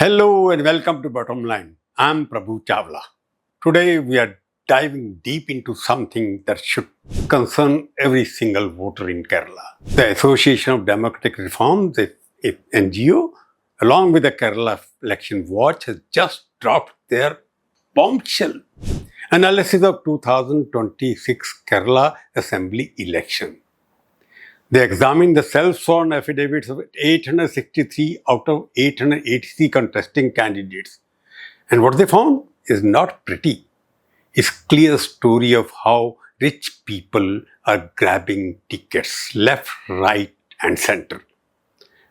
Hello and welcome to BottomLine. I'm Prabhu Chawla. Today we are diving deep into something that should concern every single voter in Kerala. The Association of Democratic Reforms, the NGO, along with the Kerala Election Watch, has just dropped their bombshell analysis of 2026 Kerala Assembly election. They examined the self-sworn affidavits of 863 out of 883 contesting candidates. And what they found is not pretty. It's a clear story of how rich people are grabbing tickets left, right and center.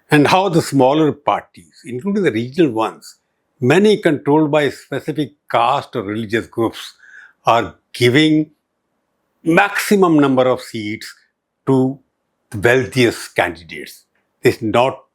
And how the smaller parties, including the regional ones, many controlled by specific caste or religious groups, are giving maximum number of seats to the wealthiest candidates. This is not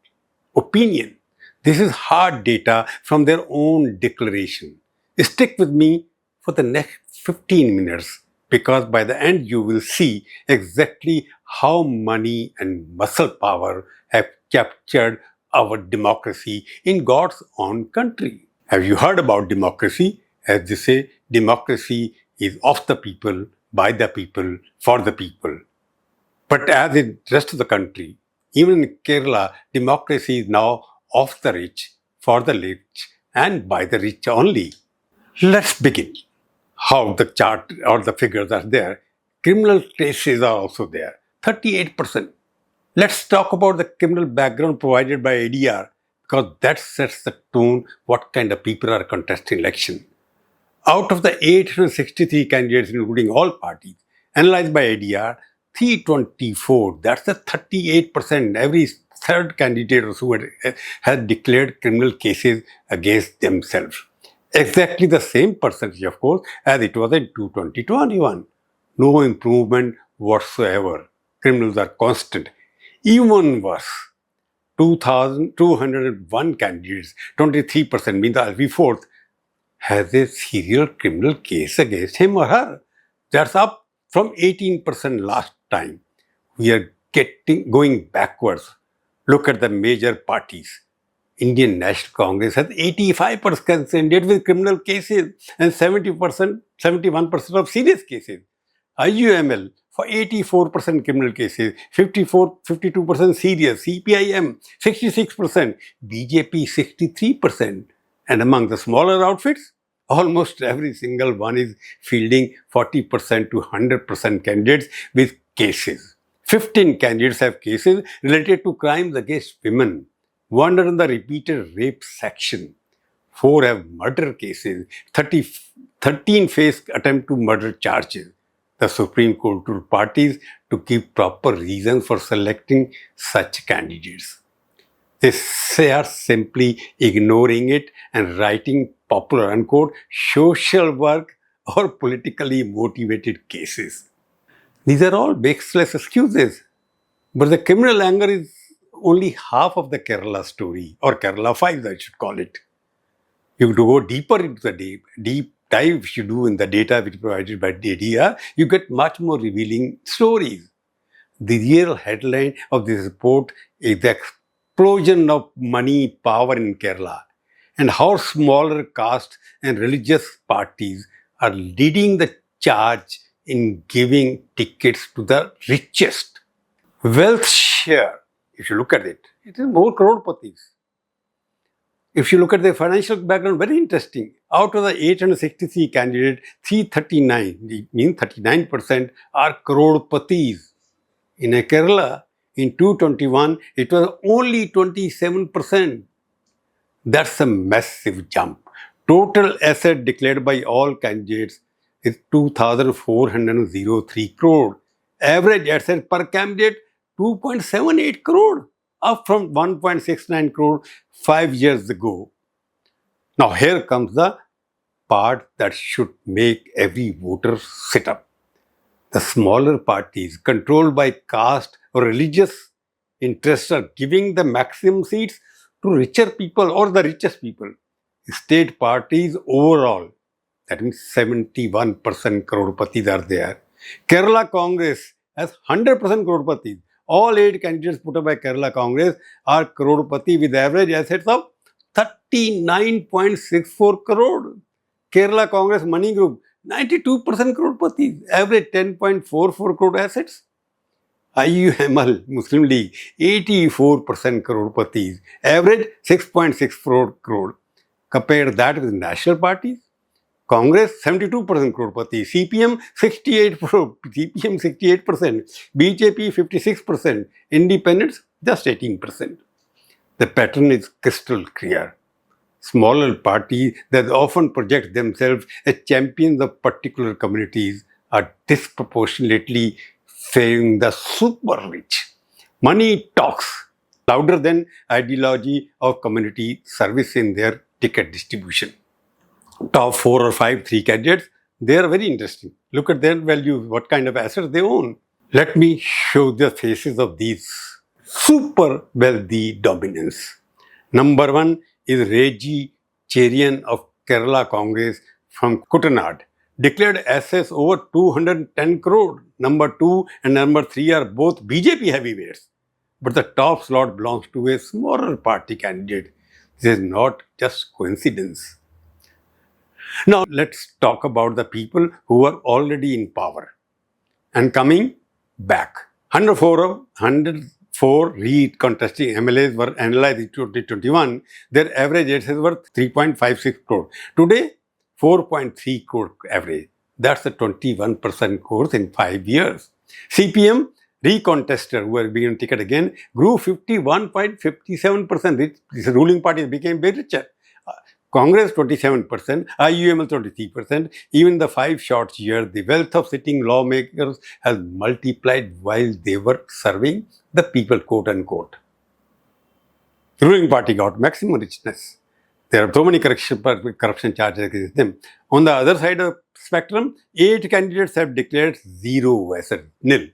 opinion. This is hard data from their own declaration. Stick with me for the next 15 minutes because by the end you will see exactly how money and muscle power have captured our democracy in God's own country. Have you heard about democracy? As they say, democracy is of the people, by the people, for the people. But as in the rest of the country, even in Kerala, democracy is now of the rich, for the rich, and by the rich only. Let's begin. How the chart or the figures are there. Criminal cases are also there, 38%. Let's talk about the criminal background provided by ADR because that sets the tone what kind of people are contesting election. Out of the 863 candidates, including all parties, analyzed by ADR, 324, that's the 38%. Every third candidate who had declared criminal cases against themselves. Exactly the same percentage, of course, as it was in 2021. No improvement whatsoever. Criminals are constant. Even worse, 2,201 candidates, 23%, means every fourth, has a serial criminal case against him or her. That's up from 18% last time. We are going backwards. Look at the major parties. Indian National Congress has 85% candidates with criminal cases and 71% of serious cases. IUML for 84% criminal cases, 52% serious, CPIM 66%, BJP 63%. And among the smaller outfits, almost every single one is fielding 40% to 100% candidates with cases. 15 candidates have cases related to crimes against women. 1 are in the repeated rape section. 4 have murder cases. 13 face attempt to murder charges. The Supreme Court told parties to give proper reasons for selecting such candidates. They are simply ignoring it and writing popular unquote social work or politically motivated cases. These are all baseless excuses. But the criminal anger is only half of the Kerala story, or Kerala Files, I should call it. You have to go deeper into the deep dive which you do in the data which is provided by ADR, you get much more revealing stories. The real headline of this report is the explosion of money power in Kerala and how smaller caste and religious parties are leading the charge in giving tickets to the richest. Wealth share, if you look at it, it is more crorepatis. If you look at the financial background, very interesting. Out of the 863 candidates, 339, means 39% are crorepatis. In Kerala, in 2021, it was only 27%. That's a massive jump. Total asset declared by all candidates is 2,403 crore. Average asset per candidate, 2.78 crore, up from 1.69 crore 5 years ago. Now here comes the part that should make every voter sit up. The smaller parties controlled by caste or religious interests are giving the maximum seats to richer people or the richest people. State parties overall, that means 71% crorepatis are there. Kerala Congress has 100% crorepatis. All 8 candidates put up by Kerala Congress are crorepati with average assets of 39.64 crore. Kerala Congress Money Group, 92% crorepati, average 10.44 crore assets. IUML Muslim League, 84% crorepati, average 6.64 crore. Compare that with national parties. Congress 72% crorepati, CPM 68%, BJP 56%, Independents just 18%. The pattern is crystal clear. Smaller parties that often project themselves as champions of particular communities are disproportionately favoring the super rich. Money talks louder than ideology of community service in their ticket distribution. Top 4 or 5 3 candidates, they are very interesting. Look at their values, what kind of assets they own. Let me show the faces of these super wealthy dominance. Number 1 is Reji Cherian of Kerala Congress from Kuttanad. Declared assets over 210 crore. Number 2 and number 3 are both BJP heavyweights. But the top slot belongs to a smaller party candidate. This is not just coincidence. Now let's talk about the people who are already in power and coming back. 104 re-contesting MLAs were analyzed in 2021. Their average assets were 3.56 crore. Today, 4.3 crore average. That's a 21% growth in 5 years. CPM recontester who are being ticket again grew 51.57%. This ruling party became very richer. Congress 27%, IUML 23%. Even the 5 short years, the wealth of sitting lawmakers has multiplied while they were serving the people, quote unquote. The ruling party got maximum richness. There are so many corruption charges against them. On the other side of the spectrum, 8 candidates have declared zero asset, nil.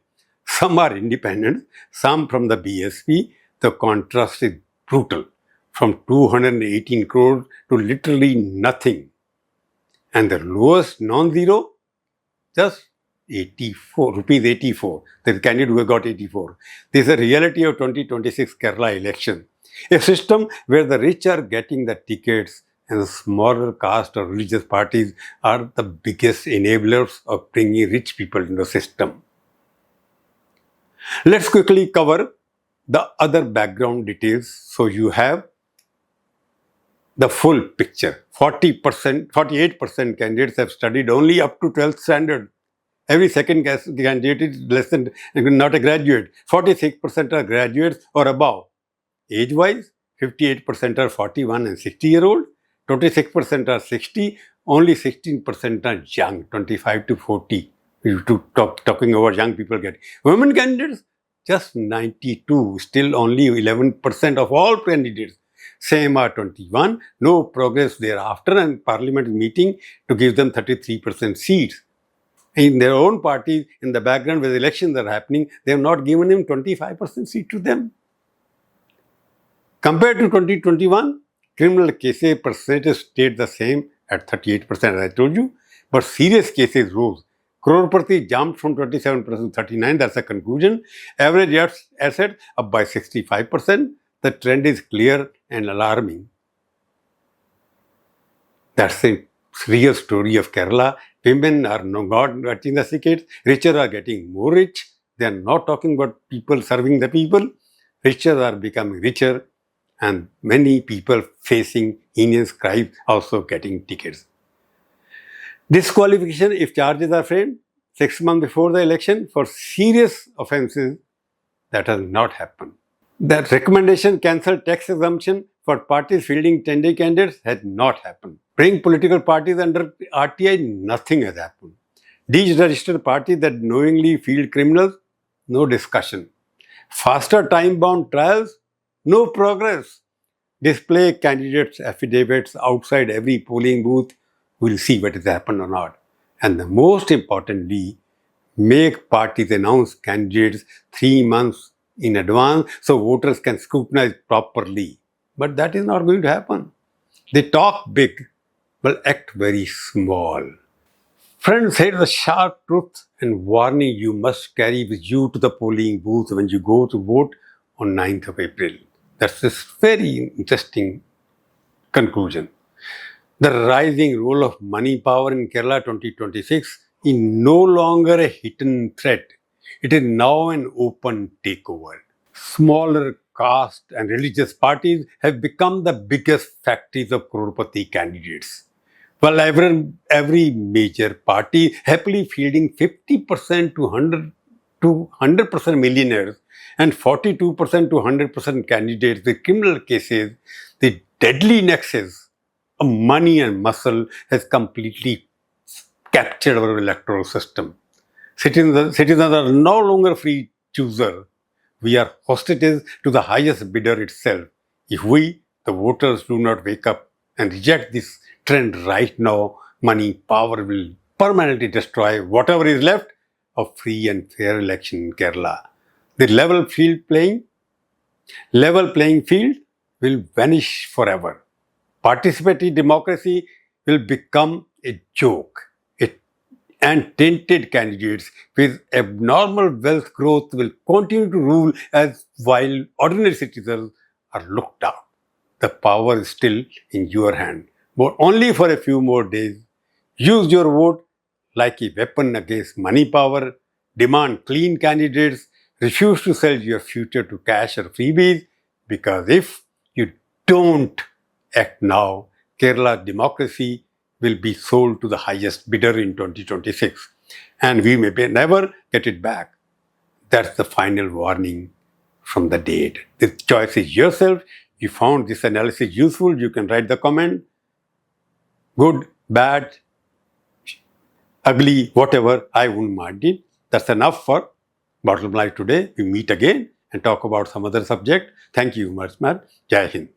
Some are independent, some from the BSP. The contrast is brutal. From 218 crore to literally nothing. And the lowest non-zero, just 84, rupees 84. The candidate who got 84. This is a reality of 2026 Kerala election. A system where the rich are getting the tickets and the smaller caste or religious parties are the biggest enablers of bringing rich people into the system. Let's quickly cover the other background details so you have the full picture. 48% candidates have studied only up to 12th standard. Every second candidate is less than, not a graduate. 46% are graduates or above. Age-wise, 58% are 41 and 60-year-old. 26% are 60. Only 16% are young, 25 to 40. Talking about young people getting. Women candidates, just 92. Still only 11% of all candidates. Same are 21, no progress thereafter, and parliament meeting to give them 33% seats. In their own parties, in the background where the elections are happening, they have not given him 25% seat to them. Compared to 2021, criminal cases percentage stayed the same at 38%, as I told you, but serious cases rose. Crorepati jumped from 27% to 39%, that's a conclusion. Average asset up by 65%. The trend is clear and alarming. That's the real story of Kerala. Women are not getting the tickets. Richer are getting more rich. They are not talking about people serving the people. Richer are becoming richer. And many people facing heinous crimes also getting tickets. Disqualification if charges are framed 6 months before the election for serious offences, that has not happened. The recommendation cancel tax exemption for parties fielding tender candidates has not happened. Bring political parties under RTI, nothing has happened. Deregister parties that knowingly field criminals, no discussion. Faster time-bound trials, no progress. Display candidates' affidavits outside every polling booth, we'll see what has happened or not. And the most importantly, make parties announce candidates 3 months in advance so voters can scrutinize properly. But that is not going to happen. They talk big, but act very small. Friends, here is the sharp truth and warning you must carry with you to the polling booth when you go to vote on 9th of April. That's this very interesting Conclusion. The rising role of money power in Kerala 2026 is no longer a hidden threat. It is now an open takeover. Smaller caste and religious parties have become the biggest factories of crorepati candidates. While every major party happily fielding 50% to 100% millionaires and 42% to 100% candidates with criminal cases, the deadly nexus of money and muscle has completely captured our electoral system. Citizens are no longer free choosers. We are hostages to the highest bidder itself. If we, the voters, do not wake up and reject this trend right now, money power will permanently destroy whatever is left of free and fair election in Kerala. The level playing field will vanish forever. Participatory democracy will become a joke. And tainted candidates with abnormal wealth growth will continue to rule while ordinary citizens are looked down. The power is still in your hand, but only for a few more days. Use your vote like a weapon against money power. Demand clean candidates. Refuse to sell your future to cash or freebies, because if you don't act now, Kerala democracy will be sold to the highest bidder in 2026, and we may never get it back. That's the final warning from the dead. The choice is yourself. If you found this analysis useful, you can write the comment. Good, bad, ugly, whatever, I wouldn't mind it. That's enough for Bottom Line today. We meet again and talk about some other subject. Thank you much, man. Jai Hind.